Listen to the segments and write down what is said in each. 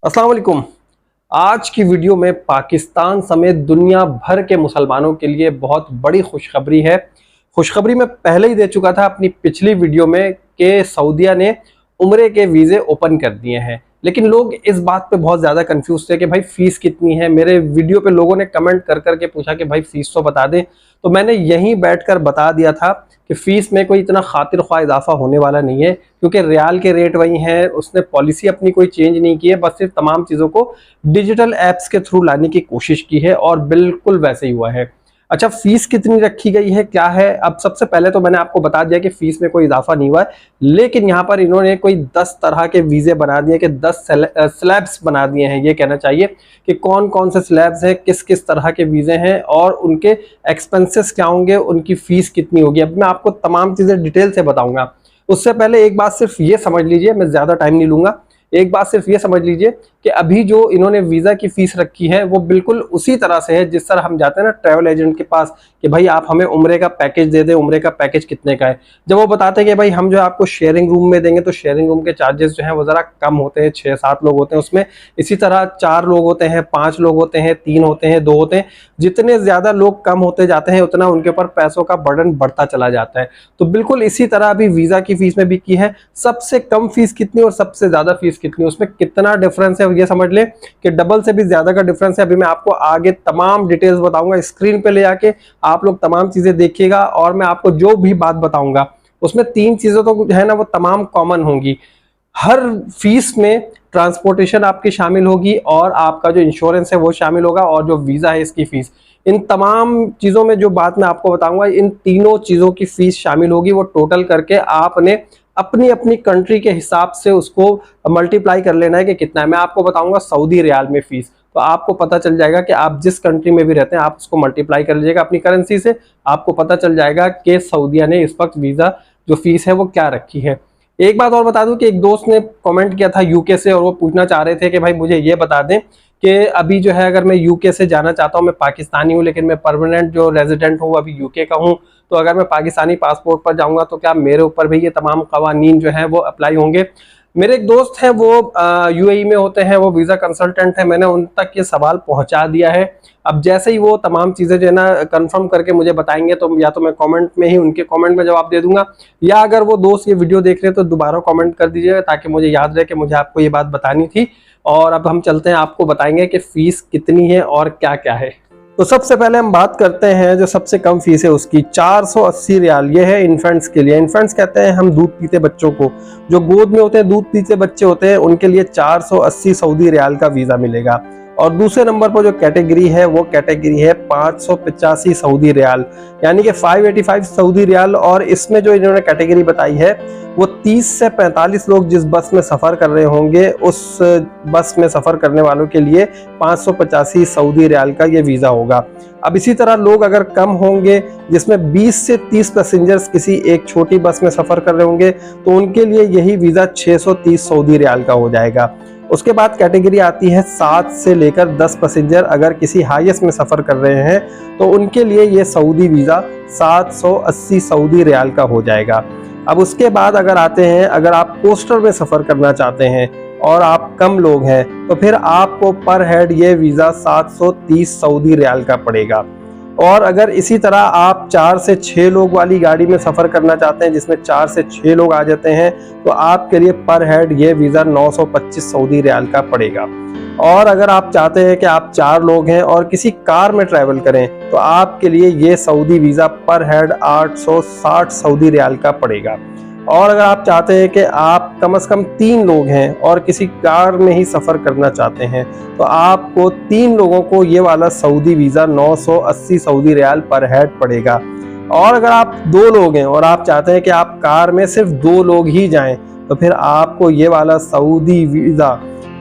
अस्सलाम वालेकुम। आज की वीडियो में पाकिस्तान समेत दुनिया भर के मुसलमानों के लिए बहुत बड़ी खुशखबरी है। खुशखबरी मैं पहले ही दे चुका था अपनी पिछली वीडियो में कि सऊदीया ने उम्रे के वीज़े ओपन कर दिए हैं, लेकिन लोग इस बात पे बहुत ज़्यादा कंफ्यूज थे कि भाई फ़ीस कितनी है। मेरे वीडियो पे लोगों ने कमेंट कर करके पूछा कि भाई फ़ीस तो बता दें, तो मैंने यहीं बैठकर बता दिया था कि फ़ीस में कोई इतना खातिर ख्वाह इजाफा होने वाला नहीं है, क्योंकि रियाल के रेट वही हैं। उसने पॉलिसी अपनी कोई चेंज नहीं की है, बस सिर्फ तमाम चीज़ों को डिजिटल ऐप्स के थ्रू लाने की कोशिश की है और बिल्कुल वैसे ही हुआ है। अच्छा, फीस कितनी रखी गई है, क्या है? अब सबसे पहले तो मैंने आपको बता दिया कि फीस में कोई इजाफा नहीं हुआ है, लेकिन यहाँ पर इन्होंने कोई 10 तरह के वीज़े बना दिए कि 10 स्लैब्स बना दिए हैं। ये कहना चाहिए कि कौन कौन से स्लैब्स हैं, किस किस तरह के वीज़े हैं और उनके एक्सपेंसेस क्या होंगे, उनकी फ़ीस कितनी होगी। अब मैं आपको तमाम चीज़ें डिटेल से बताऊँगा। उससे पहले एक बात सिर्फ ये समझ लीजिए, मैं ज़्यादा टाइम नहीं लूँगा। एक बात सिर्फ ये समझ लीजिए कि अभी जो इन्होंने वीज़ा की फ़ीस रखी है वो बिल्कुल उसी तरह से है जिस तरह हम जाते हैं ना ट्रैवल एजेंट के पास कि भाई आप हमें उम्रे का पैकेज दे दें, उम्रे का पैकेज कितने का है। जब वो बताते हैं कि भाई हम जो आपको शेयरिंग रूम में देंगे, तो शेयरिंग रूम के चार्जेस जो हैं वो ज़रा कम होते हैं, 6-7 लोग होते हैं उसमें। इसी तरह 4 लोग होते हैं, 5 लोग होते हैं, 3 होते हैं, 2 होते हैं। जितने ज़्यादा लोग कम होते जाते हैं उतना उनके ऊपर पैसों का बर्डन बढ़ता चला जाता है। तो बिल्कुल इसी तरह अभी वीज़ा की फ़ीस में भी की है। सबसे कम फ़ीस कितनी और सबसे ज़्यादा फ़ीस कितनी, उसमें कितना डिफरेंस है ये समझ लें कि डबल से भी ज्यादा का डिफरेंस है। अभी मैं आपको आगे तमाम डिटेल्स बताऊंगा, स्क्रीन पे ले आके आप लोग तमाम चीजें देखिएगा और मैं आपको जो भी बात बताऊंगा उसमें 3 चीजें तो है ना वो तमाम कॉमन होंगी। हर फीस में ट्रांसपोर्टेशन आपकी शामिल होगी और आपका जो इंश्योरेंस है वो शामिल होगा और जो वीजा है इसकी फीस। इन तमाम चीजों में जो बात मैं आपको बताऊंगा, इन तीनों चीजों की फीस शामिल होगी। वो टोटल करके आपने अपनी अपनी कंट्री के हिसाब से उसको मल्टीप्लाई कर लेना है कि कितना है। मैं आपको बताऊंगा सऊदी रियाल में फीस, तो आपको पता चल जाएगा कि आप जिस कंट्री में भी रहते हैं आप उसको मल्टीप्लाई कर लीजिएगा अपनी करेंसी से, आपको पता चल जाएगा कि सऊदीया ने इस वक्त वीजा जो फीस है वो क्या रखी है। एक बात और बता दूं कि एक दोस्त ने कमेंट किया था यूके से और वो पूछना चाह रहे थे कि भाई मुझे ये बता दें कि अभी जो है अगर मैं यूके से जाना चाहता हूं, मैं पाकिस्तानी हूं लेकिन मैं परमानेंट जो रेजिडेंट हूं अभी यूके का हूं, तो अगर मैं पाकिस्तानी पासपोर्ट पर जाऊंगा तो क्या मेरे ऊपर भी ये तमाम कवानीन जो है वो अप्लाई होंगे? मेरे एक दोस्त हैं वो यूएई में होते हैं, वो वीज़ा कंसल्टेंट है, मैंने उन तक ये सवाल पहुंचा दिया है। अब जैसे ही वो तमाम चीज़ें जो है ना कंफर्म करके मुझे बताएंगे तो या तो मैं कमेंट में ही उनके कमेंट में जवाब दे दूंगा, या अगर वो दोस्त ये वीडियो देख रहे हैं तो दोबारा कमेंट कर दीजिएगा ताकि मुझे याद रहे कि मुझे आपको ये बात बतानी थी। और अब हम चलते हैं, आपको बताएंगे कि फीस कितनी है और क्या क्या है। तो सबसे पहले हम बात करते हैं जो सबसे कम फीस है उसकी, 480 रियाल। ये है इन्फेंट्स के लिए। इन्फेंट्स कहते हैं हम दूध पीते बच्चों को, जो गोद में होते हैं दूध पीते बच्चे होते हैं, उनके लिए 480 सऊदी रियाल का वीजा मिलेगा। और दूसरे नंबर पर जो कैटेगरी है वो कैटेगरी है 585 सऊदी रियाल, यानी कि 585 सऊदी रियाल। और इसमें जो इन्होंने कैटेगरी बताई है वो 30 से 45 लोग जिस बस में सफ़र कर रहे होंगे उस बस में सफ़र करने वालों के लिए 585 सऊदी रियाल का ये वीज़ा होगा। अब इसी तरह लोग अगर कम होंगे जिसमें 20 से 30 पैसेंजर्स किसी एक छोटी बस में सफ़र कर रहे होंगे तो उनके लिए यही वीज़ा 630 सऊदी रियाल का हो जाएगा। उसके बाद कैटेगरी आती है 7 से लेकर 10 पैसेंजर अगर किसी हाईएस्ट में सफ़र कर रहे हैं तो उनके लिए ये सऊदी वीज़ा 780 सऊदी रियाल का हो जाएगा। अब उसके बाद अगर आते हैं, अगर आप कोस्टर में सफ़र करना चाहते हैं और आप कम लोग हैं तो फिर आपको पर हेड ये वीज़ा 730 सऊदी रियाल का पड़ेगा। और अगर इसी तरह आप 4 से 6 लोग वाली गाड़ी में सफ़र करना चाहते हैं जिसमें 4 से 6 लोग आ जाते हैं तो आपके लिए पर हेड ये वीज़ा 925 सऊदी रियाल का पड़ेगा। और अगर आप चाहते हैं कि आप 4 लोग हैं और किसी कार में ट्रैवल करें तो आपके लिए ये सऊदी वीज़ा पर हेड 860 सऊदी रियाल का पड़ेगा। और अगर आप चाहते हैं कि आप कम से कम 3 लोग हैं और किसी कार में ही सफ़र करना चाहते हैं तो आपको 3 लोगों को ये वाला सऊदी वीज़ा 980 सऊदी रियाल पर हेड पड़ेगा। और अगर आप 2 लोग हैं और आप चाहते हैं कि आप कार में सिर्फ 2 लोग ही जाएं तो फिर आपको ये वाला सऊदी वीज़ा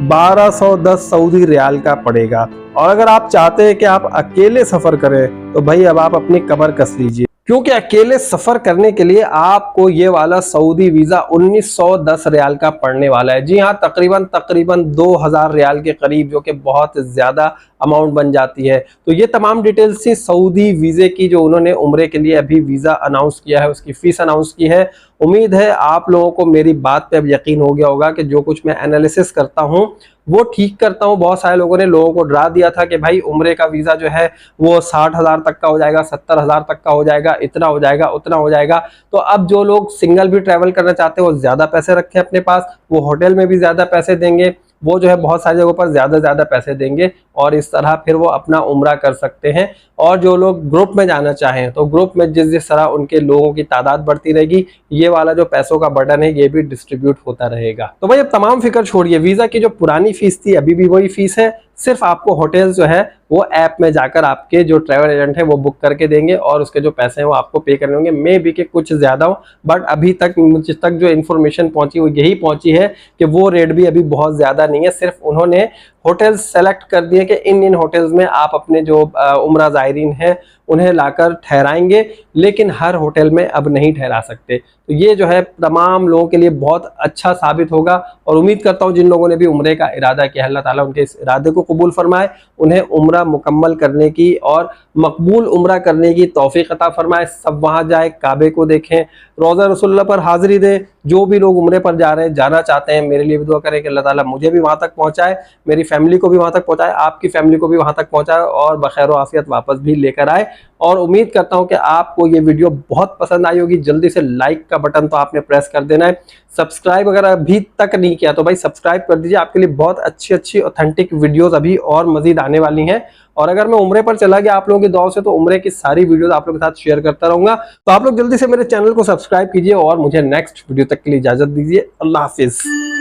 1210 सऊदी रियाल का पड़ेगा। और अगर आप चाहते हैं कि आप अकेले सफ़र करें तो भाई अब आप अपनी कमर कस लीजिए, क्योंकि अकेले सफर करने के लिए आपको ये वाला सऊदी वीजा 1910 रियाल का पड़ने वाला है। जी हाँ, तकरीबन 2000 रियाल के करीब, जो कि बहुत ज्यादा अमाउंट बन जाती है। तो ये तमाम डिटेल्स थी सऊदी वीजे की जो उन्होंने उम्रे के लिए अभी वीजा अनाउंस किया है, उसकी फीस अनाउंस की है। उम्मीद है आप लोगों को मेरी बात पे अब यकीन हो गया होगा कि जो कुछ मैं एनालिसिस करता हूँ वो ठीक करता हूँ। बहुत सारे लोगों ने लोगों को डरा दिया था कि भाई उम्रे का वीजा जो है वो 60,000 तक का हो जाएगा, 70,000 तक का हो जाएगा, इतना हो जाएगा, उतना हो जाएगा। तो अब जो लोग सिंगल भी ट्रैवल करना चाहते हैं वो ज्यादा पैसे रखें अपने पास, वो होटल में भी ज्यादा पैसे देंगे, वो जो है बहुत सारी जगहों पर ज्यादा पैसे देंगे और इस तरह फिर वो अपना उम्रा कर सकते हैं। और जो लोग ग्रुप में जाना चाहें तो ग्रुप में जिस जिस तरह उनके लोगों की तादाद बढ़ती रहेगी, ये वाला जो पैसों का बर्डन है ये भी डिस्ट्रीब्यूट होता रहेगा। तो भाई अब तमाम फिक्र छोड़िए, वीजा की जो पुरानी फीस थी अभी भी वही फीस है, सिर्फ आपको होटल जो है वो ऐप में जाकर आपके जो ट्रैवल एजेंट है वो बुक करके देंगे और उसके जो पैसे हैं वो आपको पे करने होंगे। मे बी के कुछ ज्यादा हो, बट अभी तक मुझ तक जो इन्फॉर्मेशन पहुंची वो यही पहुंची है कि वो रेट भी अभी बहुत ज्यादा नहीं है। सिर्फ उन्होंने होटल्स सेलेक्ट कर दिए कि इन होटल्स में आप अपने जो उम्रा ज़ायरीन हैं उन्हें लाकर ठहराएंगे, लेकिन हर होटल में अब नहीं ठहरा सकते। तो ये जो है तमाम लोगों के लिए बहुत अच्छा साबित होगा और उम्मीद करता हूँ जिन लोगों ने भी उम्रे का इरादा किया अल्लाह ताला उनके इस इरादे को कबूल फरमाए, उन्हें उम्रा मुकम्मल करने की और मकबूल उम्रा करने की तौफीक अता फरमाए। सब वहाँ जाए, काबे को देखें, रोज़ा रसूलुल्लाह पर हाजिरी दें। जो भी लोग उम्रे पर जा रहे हैं, जाना चाहते हैं, मेरे लिए भी दुआ करें कि अल्लाह ताला मुझे भी वहाँ तक पहुँचाए, मेरी फैमिली को भी वहाँ तक पहुँचाए, आपकी फैमिली को भी वहाँ तक पहुँचाए और बखैर आफियत वापस भी लेकर आए। और उम्मीद करता हूँ कि आपको ये वीडियो बहुत पसंद आई होगी। जल्दी से लाइक का बटन तो आपने प्रेस कर देना है, सब्सक्राइब अगर अभी तक नहीं किया तो भाई सब्सक्राइब कर दीजिए। आपके लिए बहुत अच्छी ऑथेंटिक वीडियोस अभी और मजीद आने वाली हैं। और अगर मैं उम्रे पर चला गया आप लोगों की दुआओं से तो उम्रे की सारी वीडियोस आप लोगों के साथ शेयर करता रहूंगा। तो आप लोग जल्दी से मेरे चैनल को सब्सक्राइब कीजिए और मुझे नेक्स्ट वीडियो तक के लिए इजाजत दीजिए। अल्लाह हाफिज।